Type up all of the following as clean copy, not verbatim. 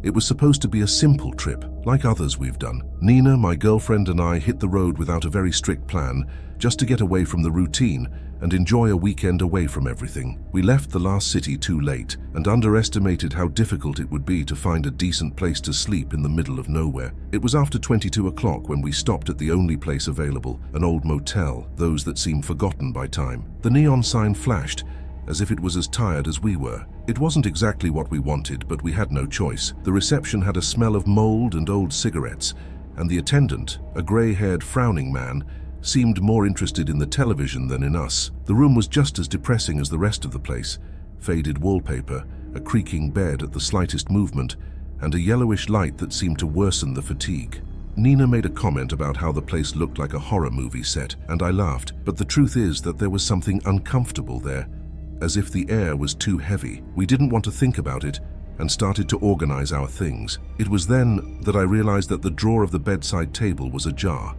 It was supposed to be a simple trip, like others we've done. Nina, my girlfriend, and I hit the road without a very strict plan, just to get away from the routine and enjoy a weekend away from everything. We left the last city too late and underestimated how difficult it would be to find a decent place to sleep in the middle of nowhere. It was after 22 o'clock when we stopped at the only place available, an old motel, those that seem forgotten by time. The neon sign flashed, as if it was as tired as we were. It wasn't exactly what we wanted, but we had no choice. The reception had a smell of mold and old cigarettes, and the attendant, a grey-haired frowning man, seemed more interested in the television than in us. The room was just as depressing as the rest of the place. Faded wallpaper, a creaking bed at the slightest movement, and a yellowish light that seemed to worsen the fatigue. Nina made a comment about how the place looked like a horror movie set, and I laughed, but the truth is that there was something uncomfortable there, as if the air was too heavy. We didn't want to think about it and started to organize our things. It was then that I realized that the drawer of the bedside table was ajar.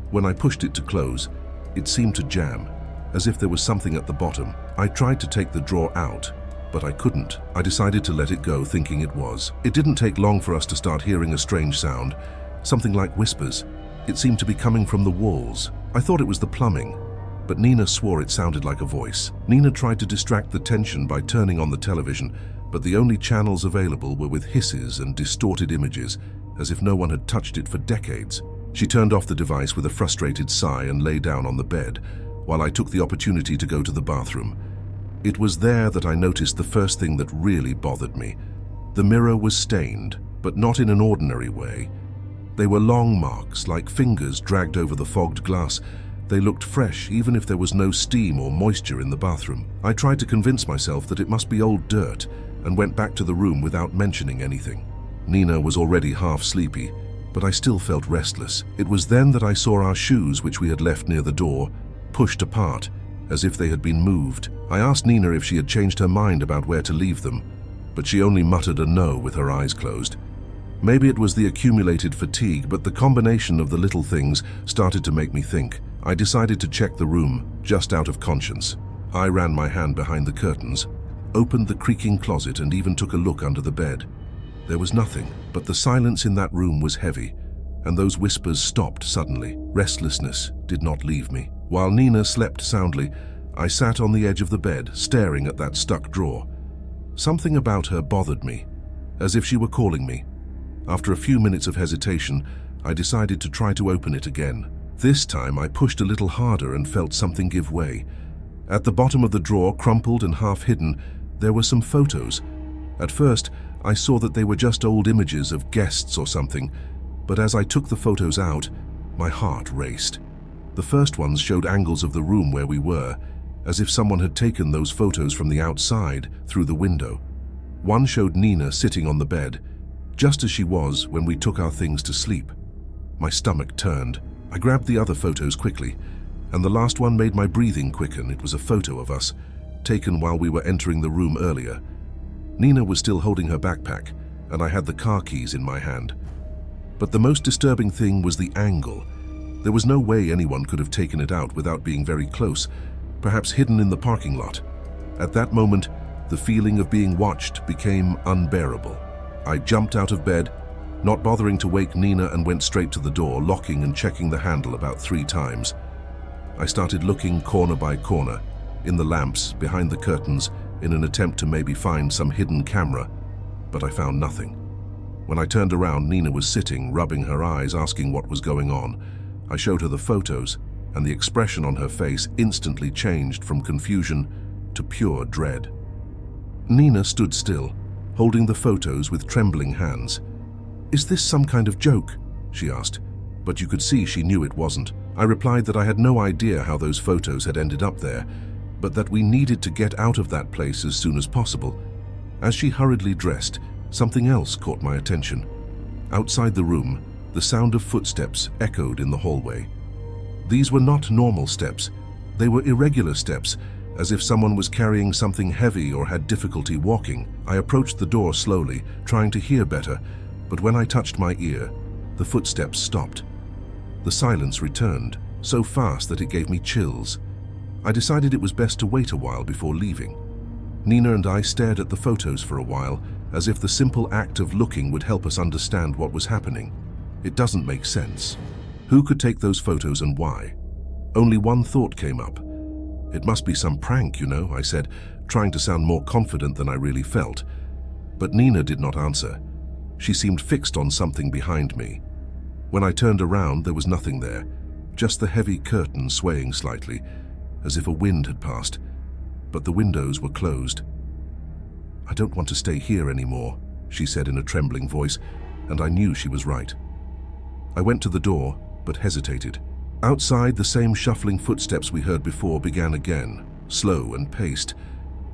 When I pushed it to close, it seemed to jam, as if there was something at the bottom. I tried to take the drawer out, but I couldn't. I decided to let it go, thinking it was. It didn't take long for us to start hearing a strange sound, something like whispers. It seemed to be coming from the walls. I thought it was the plumbing, but Nina swore it sounded like a voice. Nina tried to distract the tension by turning on the television, but the only channels available were with hisses and distorted images, as if no one had touched it for decades. She turned off the device with a frustrated sigh and lay down on the bed, while I took the opportunity to go to the bathroom. It was there that I noticed the first thing that really bothered me. The mirror was stained, but not in an ordinary way. They were long marks, like fingers dragged over the fogged glass. They looked fresh, even if there was no steam or moisture in the bathroom. I tried to convince myself that it must be old dirt and went back to the room without mentioning anything. Nina was already half sleepy, but I still felt restless. It was then that I saw our shoes, which we had left near the door, pushed apart, as if they had been moved. I asked Nina if she had changed her mind about where to leave them, but she only muttered a no with her eyes closed. Maybe it was the accumulated fatigue, but the combination of the little things started to make me think. I decided to check the room, just out of conscience. I ran my hand behind the curtains, opened the creaking closet, and even took a look under the bed. There was nothing, but the silence in that room was heavy, and those whispers stopped suddenly. Restlessness did not leave me. While Nina slept soundly, I sat on the edge of the bed, staring at that stuck drawer. Something about her bothered me, as if she were calling me. After a few minutes of hesitation, I decided to try to open it again. This time I pushed a little harder and felt something give way. At the bottom of the drawer, crumpled and half hidden, there were some photos. At first, I saw that they were just old images of guests or something, but as I took the photos out, my heart raced. The first ones showed angles of the room where we were, as if someone had taken those photos from the outside through the window. One showed Nina sitting on the bed, just as she was when we took our things to sleep. My stomach turned. I grabbed the other photos quickly, and the last one made my breathing quicken. It was a photo of us, taken while we were entering the room earlier. Nina was still holding her backpack, and I had the car keys in my hand. But the most disturbing thing was the angle. There was no way anyone could have taken it out without being very close, perhaps hidden in the parking lot. At that moment, the feeling of being watched became unbearable. I jumped out of bed, not bothering to wake Nina, and went straight to the door, locking and checking the handle about 3 times. I started looking corner by corner, in the lamps, behind the curtains, in an attempt to maybe find some hidden camera, but I found nothing. When I turned around, Nina was sitting, rubbing her eyes, asking what was going on. I showed her the photos, and the expression on her face instantly changed from confusion to pure dread. Nina stood still, holding the photos with trembling hands. "Is this some kind of joke?" she asked, but you could see she knew it wasn't. I replied that I had no idea how those photos had ended up there, but that we needed to get out of that place as soon as possible. As she hurriedly dressed, something else caught my attention. Outside the room, the sound of footsteps echoed in the hallway. These were not normal steps. They were irregular steps, as if someone was carrying something heavy or had difficulty walking. I approached the door slowly, trying to hear better, but when I touched my ear, the footsteps stopped. The silence returned, so fast that it gave me chills. I decided it was best to wait a while before leaving. Nina and I stared at the photos for a while, as if the simple act of looking would help us understand what was happening. It doesn't make sense. Who could take those photos and why? Only one thought came up. It must be some prank, you know, I said, trying to sound more confident than I really felt. But Nina did not answer. She seemed fixed on something behind me. When I turned around, there was nothing there, just the heavy curtain swaying slightly, as if a wind had passed, but the windows were closed. "I don't want to stay here anymore," she said in a trembling voice, and I knew she was right. I went to the door, but hesitated. Outside, the same shuffling footsteps we heard before began again, slow and paced.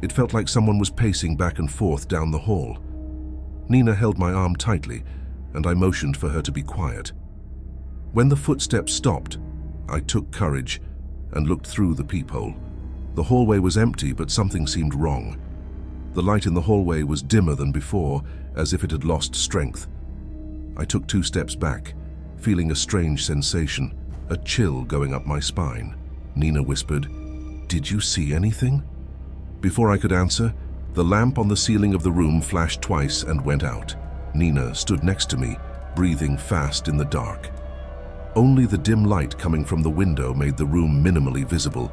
It felt like someone was pacing back and forth down the hall. Nina held my arm tightly, and I motioned for her to be quiet. When the footsteps stopped, I took courage and looked through the peephole. The hallway was empty, but something seemed wrong. The light in the hallway was dimmer than before, as if it had lost strength. I took 2 steps back, feeling a strange sensation, a chill going up my spine. Nina whispered, "Did you see anything?" Before I could answer, the lamp on the ceiling of the room flashed twice and went out. Nina stood next to me, breathing fast in the dark. Only the dim light coming from the window made the room minimally visible.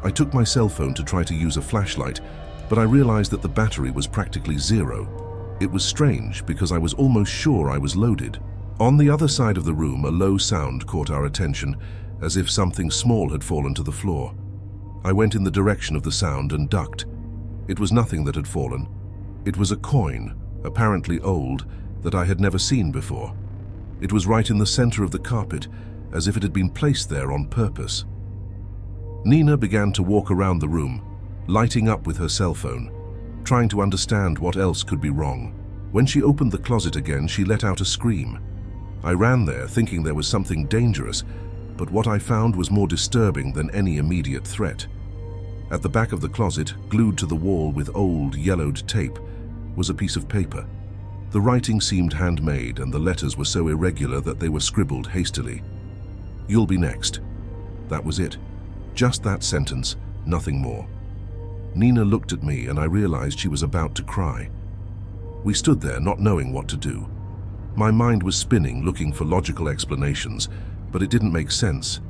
I took my cell phone to try to use a flashlight, but I realized that the battery was practically zero. It was strange because I was almost sure I was loaded. On the other side of the room, a low sound caught our attention, as if something small had fallen to the floor. I went in the direction of the sound and ducked. It was nothing that had fallen. It was a coin, apparently old, that I had never seen before. It was right in the center of the carpet, as if it had been placed there on purpose. Nina began to walk around the room, lighting up with her cell phone, trying to understand what else could be wrong. When she opened the closet again, she let out a scream. I ran there, thinking there was something dangerous, but what I found was more disturbing than any immediate threat. At the back of the closet, glued to the wall with old, yellowed tape, was a piece of paper. The writing seemed handmade, and the letters were so irregular that they were scribbled hastily. "You'll be next." That was it. Just that sentence, nothing more. Nina looked at me, and I realized she was about to cry. We stood there, not knowing what to do. My mind was spinning, looking for logical explanations, but it didn't make sense.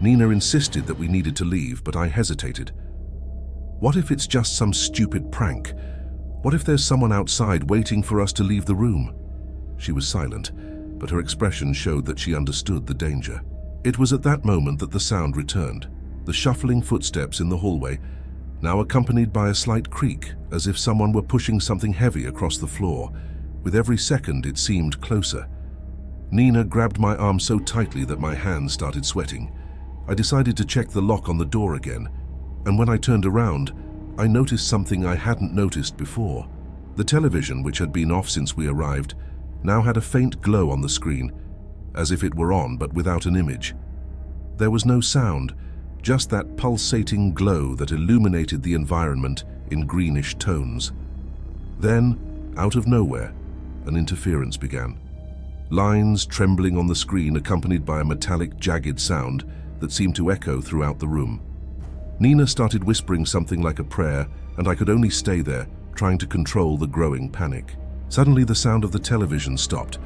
Nina insisted that we needed to leave, but I hesitated. What if it's just some stupid prank? What if there's someone outside waiting for us to leave the room? She was silent, but her expression showed that she understood the danger. It was at that moment that the sound returned, the shuffling footsteps in the hallway, now accompanied by a slight creak, as if someone were pushing something heavy across the floor. With every second, it seemed closer. Nina grabbed my arm so tightly that my hands started sweating. I decided to check the lock on the door again, and when I turned around, I noticed something I hadn't noticed before. The television, which had been off since we arrived, now had a faint glow on the screen, as if it were on but without an image. There was no sound, just that pulsating glow that illuminated the environment in greenish tones. Then, out of nowhere, an interference began. Lines trembling on the screen accompanied by a metallic, jagged sound that seemed to echo throughout the room. Nina started whispering something like a prayer, and I could only stay there, trying to control the growing panic. Suddenly the sound of the television stopped,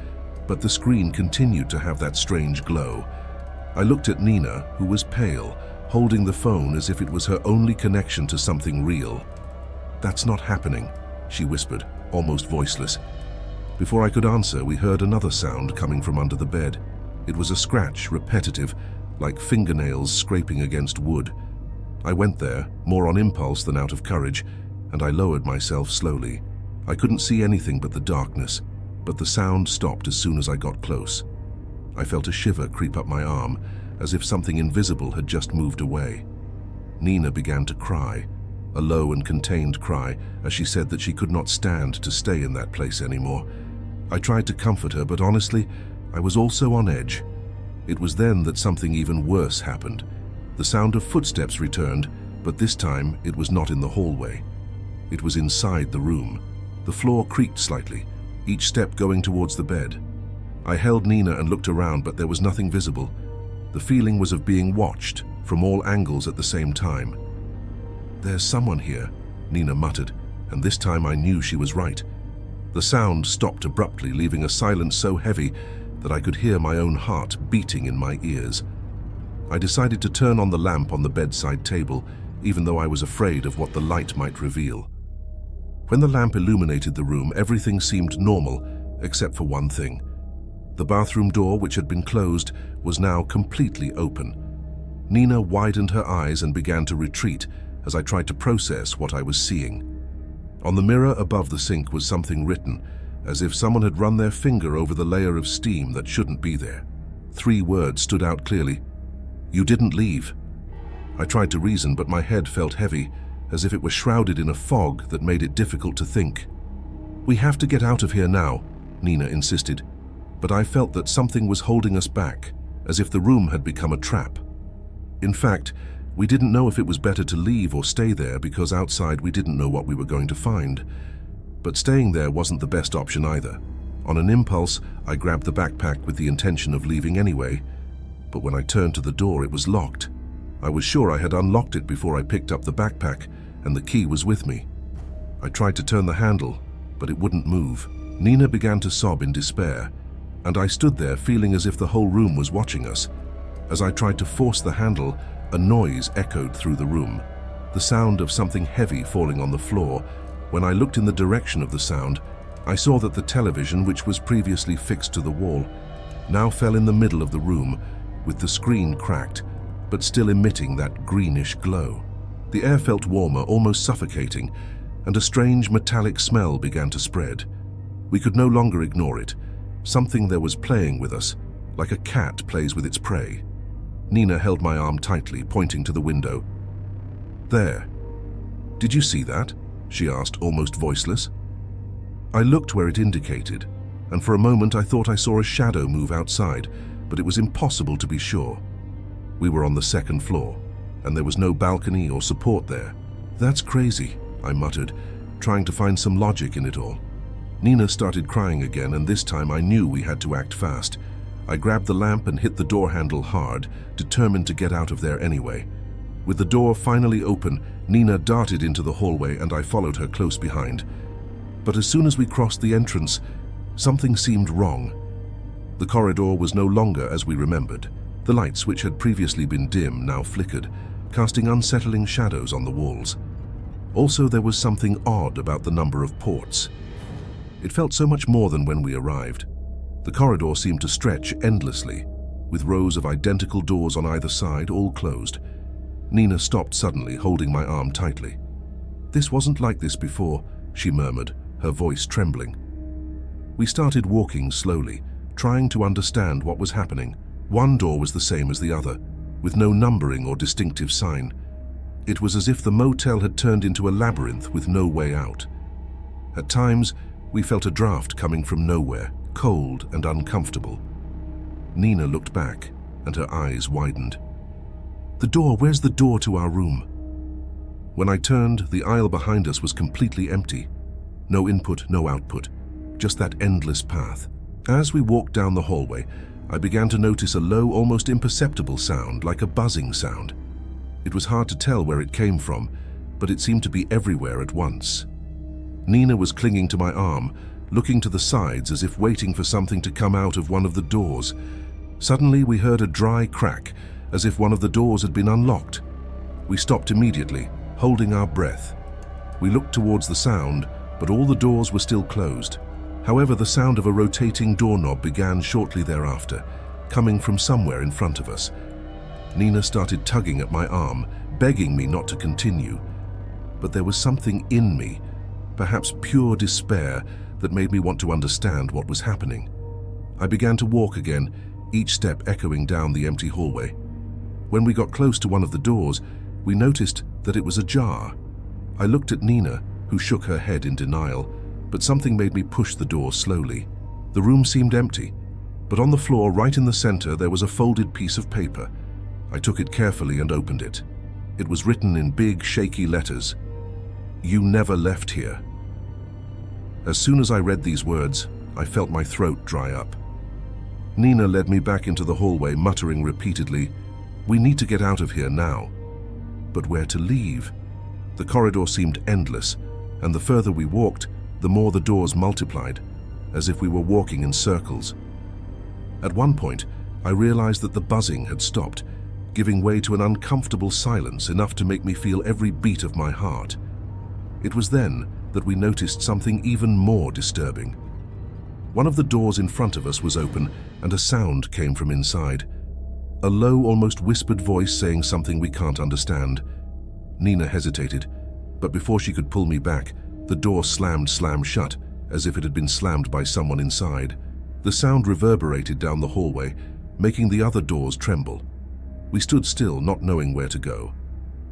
but the screen continued to have that strange glow. I looked at Nina, who was pale, holding the phone as if it was her only connection to something real. "That's not happening," she whispered, almost voiceless. Before I could answer, we heard another sound coming from under the bed. It was a scratch, repetitive, like fingernails scraping against wood. I went there, more on impulse than out of courage, and I lowered myself slowly. I couldn't see anything but the darkness, but the sound stopped as soon as I got close. I felt a shiver creep up my arm, as if something invisible had just moved away. Nina began to cry, a low and contained cry, as she said that she could not stand to stay in that place anymore. I tried to comfort her, but honestly, I was also on edge. It was then that something even worse happened. The sound of footsteps returned, but this time it was not in the hallway. It was inside the room. The floor creaked slightly, each step going towards the bed. I held Nina and looked around, but there was nothing visible. The feeling was of being watched from all angles at the same time. "There's someone here," Nina muttered, and this time I knew she was right. The sound stopped abruptly, leaving a silence so heavy that I could hear my own heart beating in my ears. I decided to turn on the lamp on the bedside table, even though I was afraid of what the light might reveal. When the lamp illuminated the room, everything seemed normal, except for one thing. The bathroom door, which had been closed, was now completely open. Nina widened her eyes and began to retreat as I tried to process what I was seeing. On the mirror above the sink was something written, as if someone had run their finger over the layer of steam that shouldn't be there. 3 words stood out clearly. "You didn't leave." I tried to reason, but my head felt heavy, as if it was shrouded in a fog that made it difficult to think. "We have to get out of here now," Nina insisted, but I felt that something was holding us back, as if the room had become a trap. In fact, we didn't know if it was better to leave or stay there because outside we didn't know what we were going to find. But staying there wasn't the best option either. On an impulse, I grabbed the backpack with the intention of leaving anyway, but when I turned to the door, it was locked. I was sure I had unlocked it before I picked up the backpack, and the key was with me. I tried to turn the handle, but it wouldn't move. Nina began to sob in despair, and I stood there feeling as if the whole room was watching us. As I tried to force the handle, a noise echoed through the room, the sound of something heavy falling on the floor. When I looked in the direction of the sound, I saw that the television, which was previously fixed to the wall, now fell in the middle of the room, with the screen cracked, but still emitting that greenish glow. The air felt warmer, almost suffocating, and a strange metallic smell began to spread. We could no longer ignore it. Something there was playing with us, like a cat plays with its prey. Nina held my arm tightly, pointing to the window. "There. Did you see that?" she asked, almost voiceless. I looked where it indicated, and for a moment I thought I saw a shadow move outside, but it was impossible to be sure. We were on the 2nd floor, and there was no balcony or support there. "That's crazy," I muttered, trying to find some logic in it all. Nina started crying again, and this time I knew we had to act fast. I grabbed the lamp and hit the door handle hard, determined to get out of there anyway. With the door finally open, Nina darted into the hallway and I followed her close behind. But as soon as we crossed the entrance, something seemed wrong. The corridor was no longer as we remembered. The lights, which had previously been dim, now flickered, casting unsettling shadows on the walls. Also, there was something odd about the number of ports. It felt so much more than when we arrived. The corridor seemed to stretch endlessly, with rows of identical doors on either side, all closed. Nina stopped suddenly, holding my arm tightly. "This wasn't like this before," she murmured, her voice trembling. We started walking slowly, trying to understand what was happening. One door was the same as the other, with no numbering or distinctive sign. It was as if the motel had turned into a labyrinth with no way out. At times, we felt a draft coming from nowhere, cold and uncomfortable. Nina looked back, and her eyes widened. "The door, where's the door to our room?" When I turned, the aisle behind us was completely empty. No input, no output, just that endless path. As we walked down the hallway, I began to notice a low, almost imperceptible sound, like a buzzing sound. It was hard to tell where it came from, but it seemed to be everywhere at once. Nina was clinging to my arm, looking to the sides as if waiting for something to come out of one of the doors. Suddenly, we heard a dry crack, as if one of the doors had been unlocked. We stopped immediately, holding our breath. We looked towards the sound, but all the doors were still closed. However, the sound of a rotating doorknob began shortly thereafter, coming from somewhere in front of us. Nina started tugging at my arm, begging me not to continue. But there was something in me, perhaps pure despair, that made me want to understand what was happening. I began to walk again, each step echoing down the empty hallway. When we got close to one of the doors, we noticed that it was ajar. I looked at Nina, who shook her head in denial, but something made me push the door slowly. The room seemed empty, but on the floor right in the center there was a folded piece of paper. I took it carefully and opened it. It was written in big, shaky letters, "You never left here." As soon as I read these words, I felt my throat dry up. Nina led me back into the hallway, muttering repeatedly, "We need to get out of here now." But where to leave? The corridor seemed endless, and the further we walked, the more the doors multiplied, as if we were walking in circles. At one point, I realized that the buzzing had stopped, giving way to an uncomfortable silence enough to make me feel every beat of my heart. It was then that we noticed something even more disturbing. One of the doors in front of us was open, and a sound came from inside. A low, almost whispered voice saying something we can't understand. Nina hesitated, but before she could pull me back, the door slammed shut, as if it had been slammed by someone inside. The sound reverberated down the hallway, making the other doors tremble. We stood still, not knowing where to go.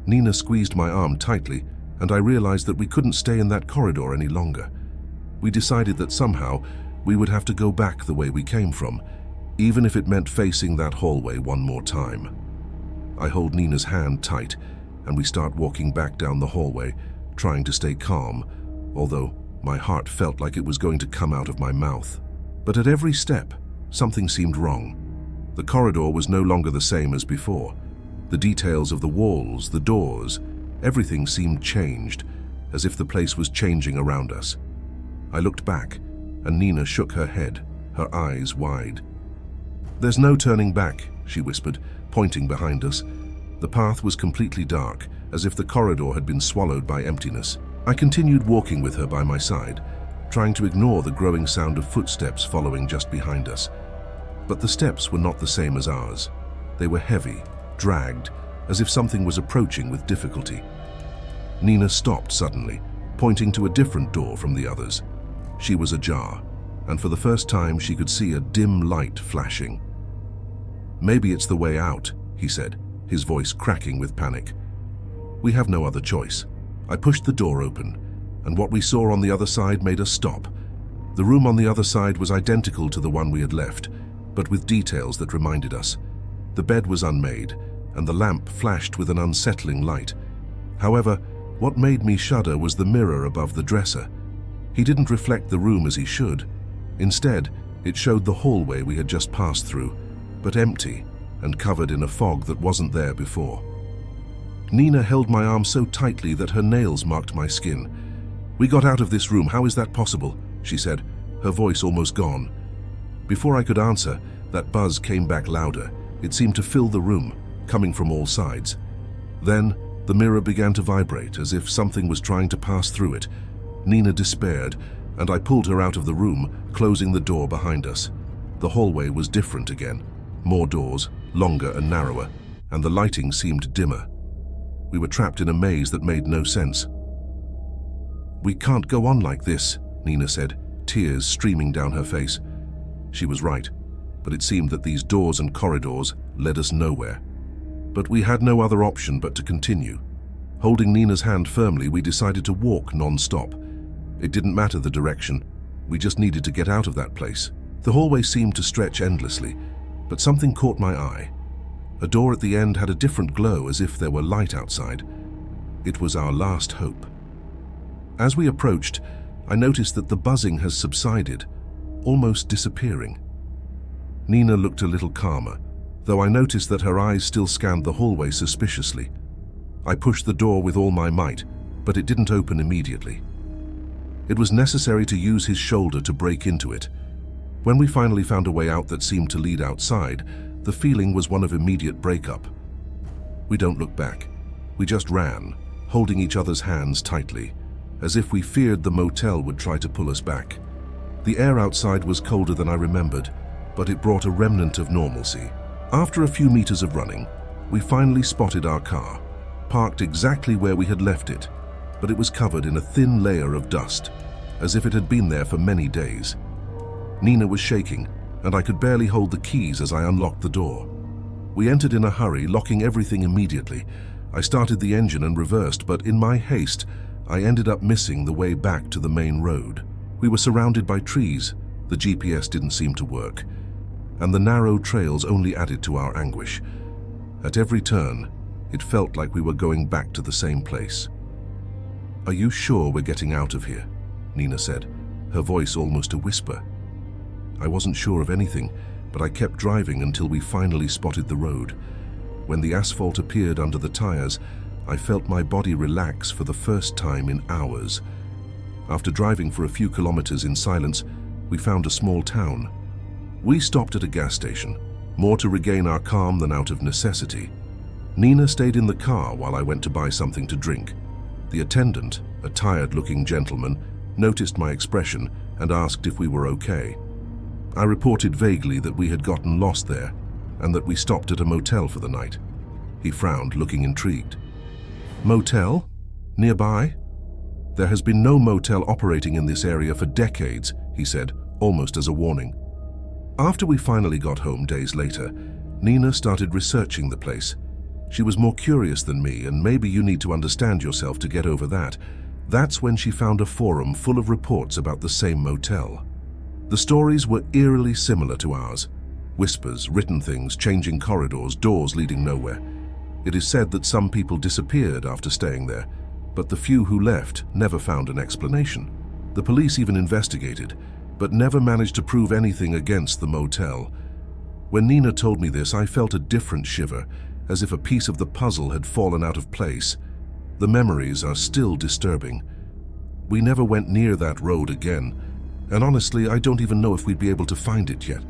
Nina squeezed my arm tightly, and I realized that we couldn't stay in that corridor any longer. We decided that somehow we would have to go back the way we came from, even if it meant facing that hallway one more time. I hold Nina's hand tight, and we start walking back down the hallway, trying to stay calm, although my heart felt like it was going to come out of my mouth. But at every step, something seemed wrong. The corridor was no longer the same as before. The details of the walls, the doors, everything seemed changed, as if the place was changing around us. I looked back, and Nina shook her head, her eyes wide. "There's no turning back," she whispered, pointing behind us. The path was completely dark, as if the corridor had been swallowed by emptiness. I continued walking with her by my side, trying to ignore the growing sound of footsteps following just behind us. But the steps were not the same as ours. They were heavy, dragged, as if something was approaching with difficulty. Nina stopped suddenly, pointing to a different door from the others. She was ajar, and for the first time she could see a dim light flashing. "Maybe it's the way out," he said, his voice cracking with panic. "We have no other choice." I pushed the door open, and what we saw on the other side made us stop. The room on the other side was identical to the one we had left, but with details that reminded us. The bed was unmade, and the lamp flashed with an unsettling light. However, what made me shudder was the mirror above the dresser. He didn't reflect the room as he should. Instead, it showed the hallway we had just passed through, but empty and covered in a fog that wasn't there before. Nina held my arm so tightly that her nails marked my skin. "We got out of this room, how is that possible?" she said, her voice almost gone. Before I could answer, that buzz came back louder. It seemed to fill the room, coming from all sides. Then, the mirror began to vibrate, as if something was trying to pass through it. Nina despaired, and I pulled her out of the room, closing the door behind us. The hallway was different again. More doors, longer and narrower, and the lighting seemed dimmer. We were trapped in a maze that made no sense. "We can't go on like this," Nina said, tears streaming down her face. She was right, but it seemed that these doors and corridors led us nowhere. But we had no other option but to continue. Holding Nina's hand firmly, we decided to walk non-stop. It didn't matter the direction. We just needed to get out of that place. The hallway seemed to stretch endlessly, but something caught my eye. A door at the end had a different glow, as if there were light outside. It was our last hope. As we approached, I noticed that the buzzing has subsided, almost disappearing. Nina looked a little calmer, though I noticed that her eyes still scanned the hallway suspiciously. I pushed the door with all my might, but it didn't open immediately. It was necessary to use his shoulder to break into it. When we finally found a way out that seemed to lead outside, the feeling was one of immediate breakup. We don't look back. We just ran, holding each other's hands tightly, as if we feared the motel would try to pull us back. The air outside was colder than I remembered, but it brought a remnant of normalcy. After a few meters of running, we finally spotted our car, parked exactly where we had left it, but it was covered in a thin layer of dust, as if it had been there for many days. Nina was shaking, and I could barely hold the keys as I unlocked the door. We entered in a hurry, locking everything immediately. I started the engine and reversed, but in my haste, I ended up missing the way back to the main road. We were surrounded by trees, the GPS didn't seem to work, and the narrow trails only added to our anguish. At every turn, it felt like we were going back to the same place. "Are you sure we're getting out of here?" Nina said, her voice almost a whisper. I wasn't sure of anything, but I kept driving until we finally spotted the road. When the asphalt appeared under the tires, I felt my body relax for the first time in hours. After driving for a few kilometers in silence, we found a small town. We stopped at a gas station, more to regain our calm than out of necessity. Nina stayed in the car while I went to buy something to drink. The attendant, a tired-looking gentleman, noticed my expression and asked if we were okay. I reported vaguely that we had gotten lost there and that we stopped at a motel for the night. He frowned, looking intrigued. "Motel? Nearby?" "There has been no motel operating in this area for decades," he said, almost as a warning. After we finally got home days later, Nina started researching the place. She was more curious than me, and maybe you need to understand yourself to get over that. That's when she found a forum full of reports about the same motel. The stories were eerily similar to ours. Whispers, written things, changing corridors, doors leading nowhere. It is said that some people disappeared after staying there, but the few who left never found an explanation. The police even investigated, but never managed to prove anything against the motel. When Nina told me this, I felt a different shiver, as if a piece of the puzzle had fallen out of place. The memories are still disturbing. We never went near that road again, and honestly, I don't even know if we'd be able to find it yet.